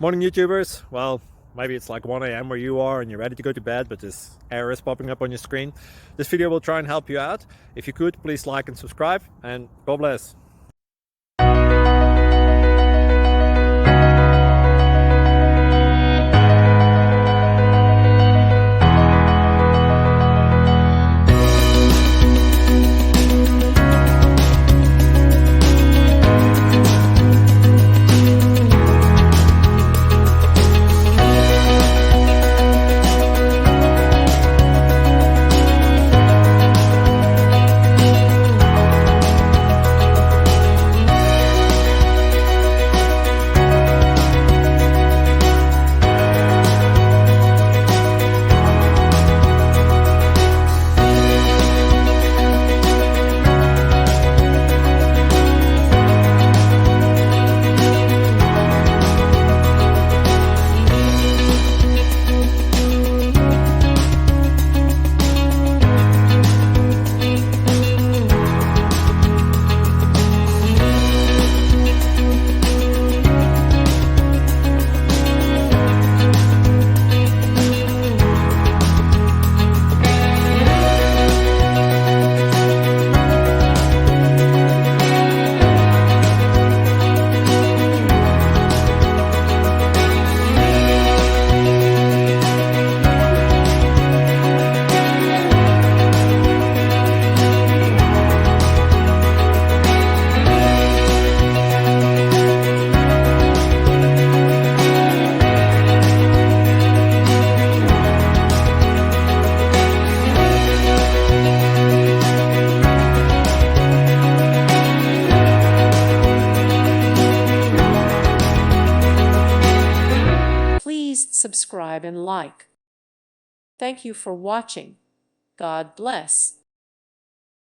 Morning YouTubers. Well, maybe it's like 1 a.m. where you are and you're ready to go to bed, but this error is popping up on your screen. This video will try and help you out. If you could, please like and subscribe, and God bless. Please subscribe and like. Thank you for watching. God bless.